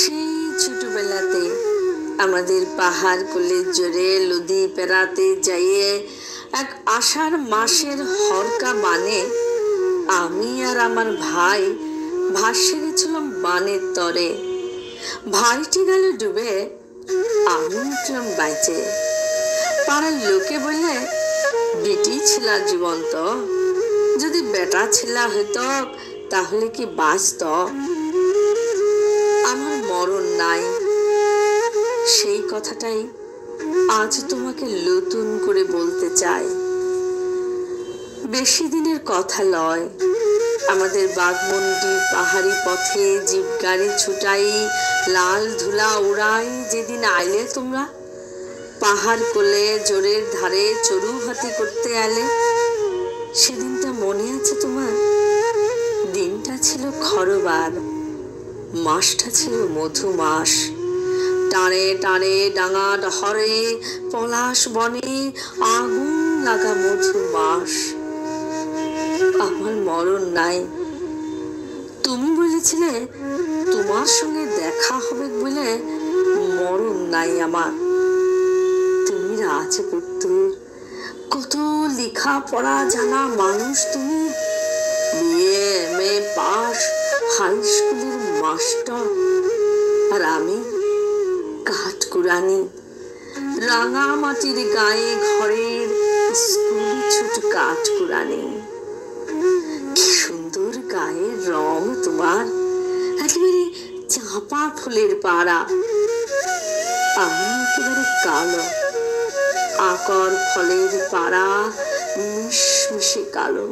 সেই ছোটবেলাতে আমাদের পাহাড় কোলের জোরে নদী পেরাতে যাইয়ে এক আষাঢ় মাসের হরকা বানে আমি আর আমার ভাই ভাসে গেছিলাম বানের তরে। ভাইটি গেল ডুবে, আমি উঠলাম বাইচে। পাড়ার লোকে বললে বেটি ছিলা জীবন্ত, যদি বেটা ছিলা হইত তাহলে কি বাঁচত। আমার মরণ নাই, সেই কথাটাই আজ তোমাকে নতুন করে বলতে চাই। বেশি দিনের কথা লয়, আমাদের বাঘমুন্ডির পাহাড়ি পথে জিপ গাড়ি ছুটাই, লাল ধুলা উড়াই যেদিন আইলে তোমরা, পাহাড় কোলে জোরের ধারে চড়ু হাতি করতে এলে, সেদিনটা মনে আছে তোমার? দিনটা ছিল খরবার, মাসটা ছিল মধু মাস। টানে টানে ডাঙা ডহরে পলাশ বনে আগুন লাগা মধু মাস। আমার মরণ নাই। তুমি বলেছিলে তোমার সঙ্গে দেখা হবে বলে মরণ নাই আমার। তুমি রাজপুত্র, কত লেখা পড়া জানা মানুষ তুমি, বিয়ে মেয়ে পাস, হাই স্কুলের মাস্টার, আর আমি কাঠকুড়ানি, রাঙা মাটির গায়ে ঘরের স্কুল ছোট কাঠকুড়ানি। কি সুন্দর গায়ের রং তোমার, একেবারে চাঁপা ফুলের পাড়া। আমি একেবারে কালো, আকর ফলের পাড়া, মিশমিশে কালো।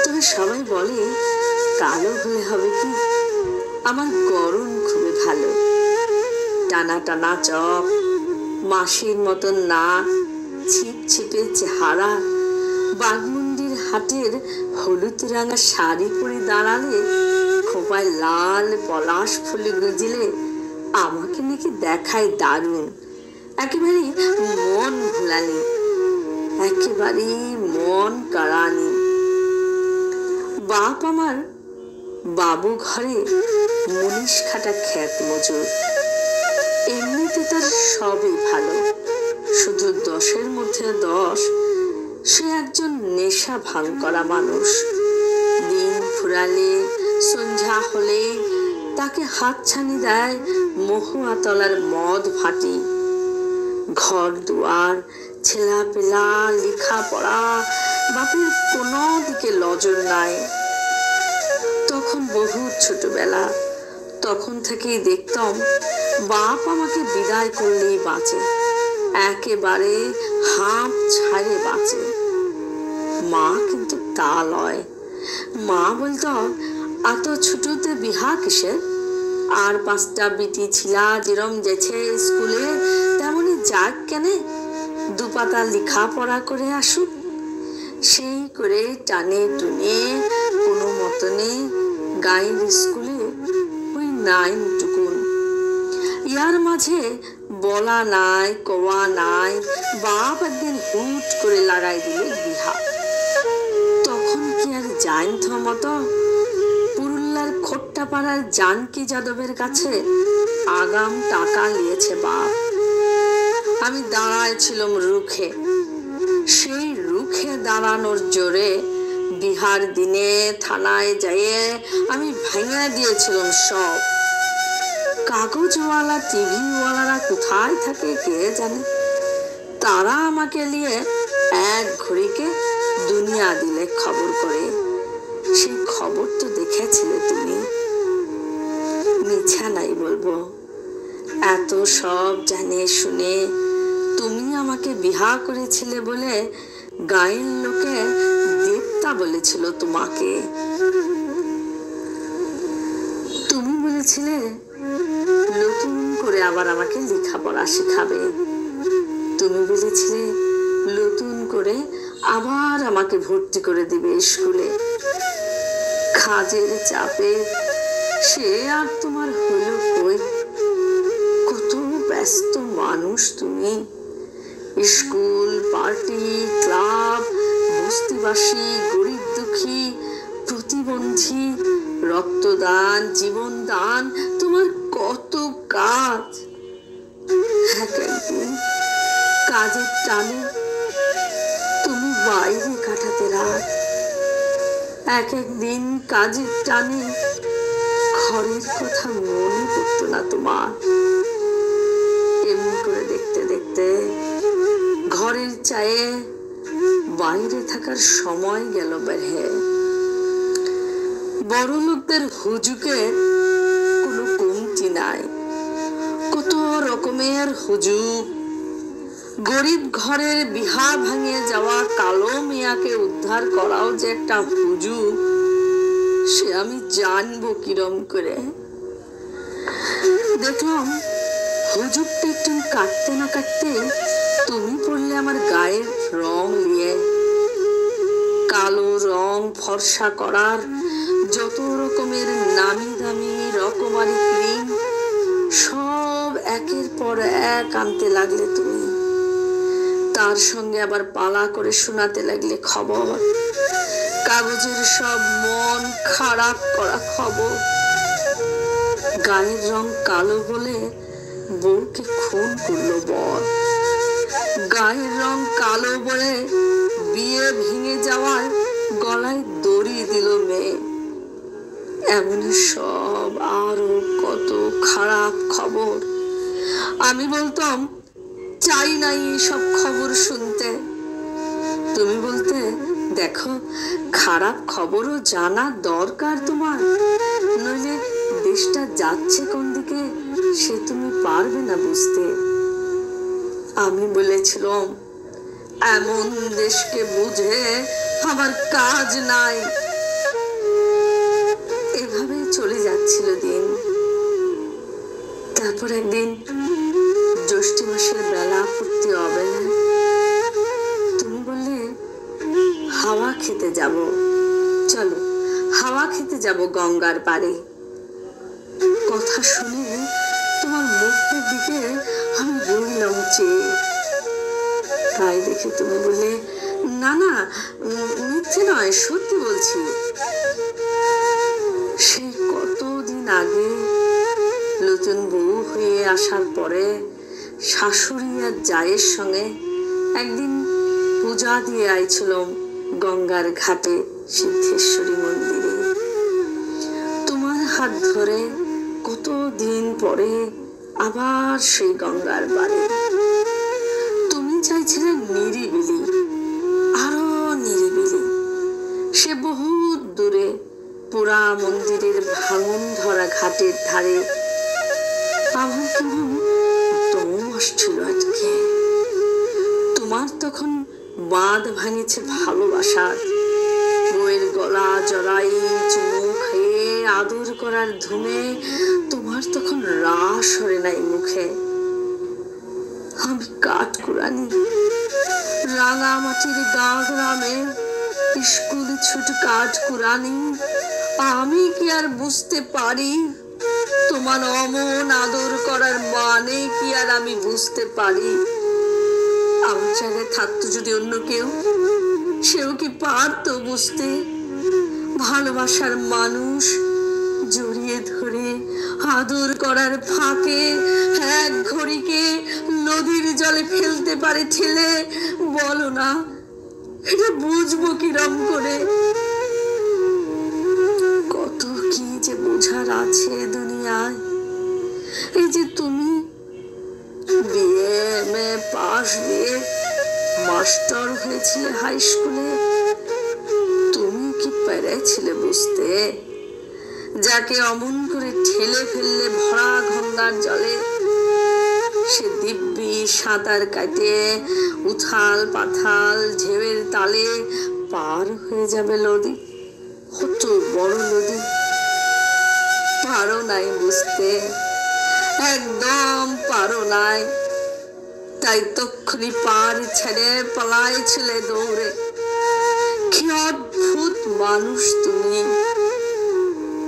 তবে সবাই বলে কালো হলে হবে কি, আমার গরম খুবই ভালো। টানা টানা চপ, মাসির মতন নাক, ছিপ ছিপে চেহারা, বাঘমুন্ডির হাটের হলুদ রাঙা শাড়ি পরে দাঁড়ালে, খোপায় লাল পলাশ ফুলে গুজিলে আমাকে নাকি দেখায় দারুণ। একেবারে মন ভোলানি, একেবারে মন কাড়ানি। বাপ আমার বাবু ঘরে মুনিশ খাটা খ্যাত মজুর। এমনিতে তার সবই ভালো, শুধু 10-এর মধ্যে 10, সে একজন নেশা ভাঙ করা মানুষ। দিন ফুরালে সন্ধ্যা হলে তাকে হাতছানি দেয় মহুয়াতলার মদ ভাটি। ঘর দুয়ার, ছেলা পেলা, লেখা পড়া, বাপের কোনো দিকে নজর নাই। তখন বহু ছোটবেলা, তখন থেকেই দেখতাম বাপ আমাকে বিদায় করলেই বাঁচে, একেবারে হাঁপ ছাড়ে বাঁচে। মা কিন্তু তা লয়। মা বলতো এত ছোটতে বিহা কিসের, আর 5টা বিটি ছিলা যেরম যেছে স্কুলে তেমনি যাক কেনে, 2 পাতা লেখা পড়া করে আসুক। সেই করে টানে টুনে কোনো মতনে গাইড স্কুলে ওই 9 টুকুন। ইয়ার মাঝে বলা নাই কওয়া নাই, বাপ একদিন হুট করে লাগাই দিলে বিহা। তখন কি আর জানত মতো? পুরুল্লার খোট্টাপাড়ার জানকী যাদবের কাছে আগাম টাকা নিয়েছে বাপ। আমি দাঁড়ায় ছিলাম রুখে। সেই রুখে দাঁড়ানোর জোরে বিহার দিনে থানায় যাইয়ে আমি ভেঙে দিয়েছিলাম সব। কাগজওয়ালা টিভিওয়ালারা কোথায় থাকে কে জানে, তারা আমাকে নিয়ে এক ঘড়িকে দুনিয়া দিলে খবর করে। সেই খবর তো দেখেছিলে তুমি। মিছা নাই বলবো, এত সব জানে শুনে তুমি আমাকে বিহা করেছিলে বলে গায়ের লোকে দেবতা বলেছিল তোমাকে। তুমি বলেছিলে নতুন করে আবার আমাকে লেখাপড়া শেখাবে। তুমি বলেছিলে নতুন করে আবার আমাকে ভর্তি করে দিবে স্কুলে। কাজের চাপে সে আর তোমার হলো কই? কত ব্যস্ত মানুষ তুমি। স্কুল, পার্টি, ক্লাব, বস্তিবাসী, গরিব দুঃখী, প্রতিবন্ধী, রক্তদান, জীবনদান, তোমার কত কাজ। এক একদিন কাজের টানে তুমি বাইরে কাটাতে রাত, এক একদিন কাজের টানে ঘরের কথা মনে পড়তো না তোমার। এমনি করে দেখতে দেখতে ঘরের চায়ে বাইরে থাকার সময় গেল বেড়ে। বড় লোকদের হুজুকে কোনো কমতি নাই, কত রকমের হুজুক। গরিব ঘরের বিহা ভাঙিয়ে যাওয়া কালো মিয়াকে উদ্ধার করাও যে একটা হুজুক, সে আমি জানবো কিরম করে। দেখলাম হুজুকটা একটু কাটতে না কাটতে তুমি পড়লে আমার গায়ের রং নিয়ে। কালো রং ফর্সা করার যত রকমের নামি দামি রকমারি ক্রিম সব একের পর এক আনতে লাগলে তুমি। তার সঙ্গে আবার পালা করে শোনাতে লাগলে খবর, কাগজের সব মন খারাপ করা খবর। গায়ের রং কালো বলে বউকে খুন করলো বর, গায়ের রং কালো বলে বিয়ে ভেঙে যাওয়ায় গলায় দড়ি দিল মেয়ে। এমন সব আরো কত খারাপ খবর। আমি বলতাম চাই নাই সব খবর শুনতে। তুমি বলতে দেখো খারাপ খবরও জানা দরকার তোমার, নইলে দেশটা যাচ্ছে কোন দিকে সে তুমি পারবে না বুঝতে। আমি বলেছিলাম এমন দেশকে বুঝে আমার কাজ নাই। এভাবে চলে যাচ্ছিল দিন। তারপর একদিন জ্যৈষ্ঠ মাসের বেলা পড়তে অবেলায় তুমি বললে হাওয়া খেতে যাব, চলো হাওয়া খেতে যাব গঙ্গার পাড়ে। কথা শুনে তোমার মুখের দিকে আমি রইলাম চেয়ে। তাই দেখে তুমি বললে না না মিথ্যে নয়, সত্যি বলছি। সেই কতদিন আগে নতুন বউ হয়ে আসার পরে শাশুড়ি আর জায়ের সঙ্গে একদিন পূজা দিয়ে আইছিলাম গঙ্গার ঘাটে সিদ্ধেশ্বরী মন্দিরে। তোমার হাত ধরে কতদিন পরে আবার সেই গঙ্গার বাড়ি। তুমি চাইছিলে নিরিবিলি, আরো নিরিবিলি। সে বহুত দূরে পুরা মন্দিরের ভাঙন ধরা ঘাটের ধারে। আমার কেমন দম আসছিল আজকে। তোমার তখন বাঁধ ভাঙিছে ভালোবাসার। বউয়ের গলা জড়াই চুমু খেয়ে আদর করার ধুমে তোমার তখন রাস হরে নাই মুখে। আমি কাঠ কুড়ানি রাঙা মাটির গা গ্রামে স্কুল ছুট কাঠ কুড়ানি। আমি কি আর বুঝতে পারি তোমার অমন আদর করার মানে কি আর আমি বুঝতে পারি? আমার জায়গায় থাকতো যদি অন্য কেউ, সেও কি পারতো বুঝতে? ভালোবাসার মানুষ জড়িয়ে ধরে আদর করার ফাঁকে এক ঘড়িকে নদীর জলে ফেলতে পারে ঠেলে? বলো না, এটা বুঝবো কিরম করে? কত কি যে বোঝার আছে দুনিয়ায়। এই যে তুমি বিয়ে পাশ দিয়ে মাস্টার হয়েছিলে হাই স্কুলে, তুমি কি পেরেছিলে বুঝতে? যাকে অমন করে ঠেলে ফেললে ভরা গঙ্গার জলে, সে দিব্যি সাঁতার কাটে উথাল পাথাল ঢেউয়ের তালে পার হয়ে যাবে নদী। কত বড় নদী, পারো নাই বুঝতে, একদম পারো নাই। তাই তক্ষুনি পার ছেড়ে পালাইছিলে দৌড়ে। কি অদ্ভুত মানুষ তুমি!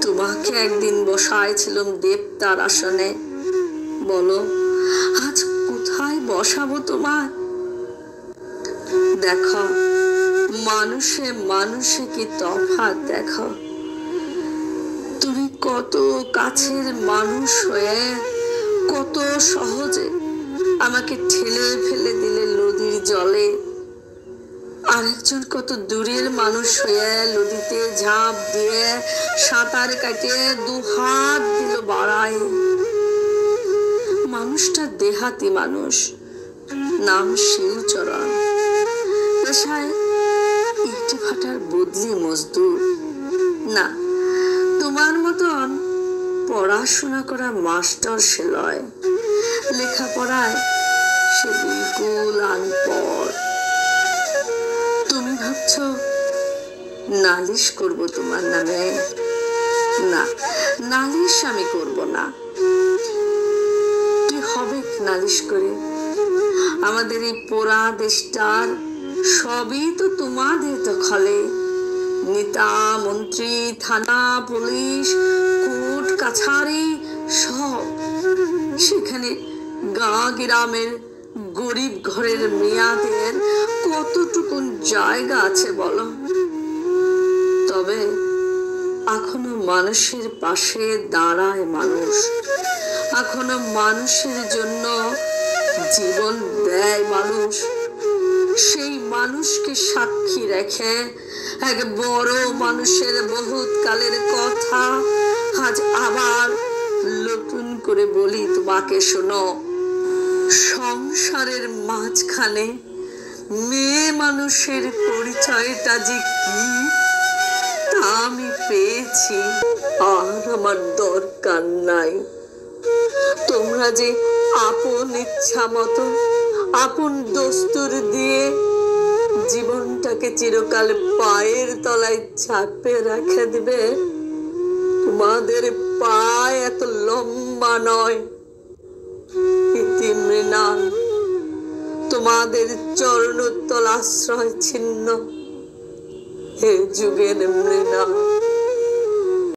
তোমাকে একদিন বসাইছিলাম দেবতার আসনে। বলো আজ কোথায় বসাবো তোমার? দেখো মানুষে মানুষে কি তফাৎ দেখো। তুমি কত কাছের মানুষ হয়ে কত সহজে আমাকে ঠেলে ফেলে দিলে নদীর জলে, আরেকজন কত দূরের মানুষ হয়ে নদীতে ঝাঁপ দিয়ে সাঁতার কাটিয়ে দুহাত দিল বাড়ায়। মানুষটা দেহাতি মানুষ, নাম শিবচরণ, পেশায় ইটি ভাটার বদলি মজদুর। না, তোমার মতন পড়াশোনা করা মাস্টার সে লয়, লেখাপড়ায় সে বিলকুল আনপড়। তুমি ভাবছ নালিশ করব তোমার নামে? না, নালিশ আমি করব না। কি হবে নালিশ করে? আমাদের এই পোড়া দেশটার সবই তো তোমাদের দখলে। নেতা, মন্ত্রী, থানা, পুলিশ, কোর্ট কাছারি সব সেখানে। গ্রামের গরিব ঘরের মেয়াদের কতটুকু জায়গা আছে বলো? তবে এখনো মানুষের পাশে দাঁড়ায় মানুষ, এখনো মানুষের জন্য জীবন দেয় মানুষ। সেই মানুষকে সাক্ষী রেখে এক বড় মানুষের বহুত কালের কথা আজ আবার নতুন করে বলি তোমাকে, শোনো। সংসারের মাঝখানে মেয়ে মানুষের পরিচয়টা যে কি তা আমি পেয়েছি, আর আমার দরকার নাই। তোমরা যে আপন ইচ্ছা মতো আপন দস্তুর দিয়ে জীবনটাকে চিরকাল পায়ের তলায় চাপে রেখে দিবে, তোমাদের পায় এত লম্বা নয়। মৃণাল, তোমাদের চরণোত্তল আশ্রয় ছিন্ন হে যুগের মৃণাল।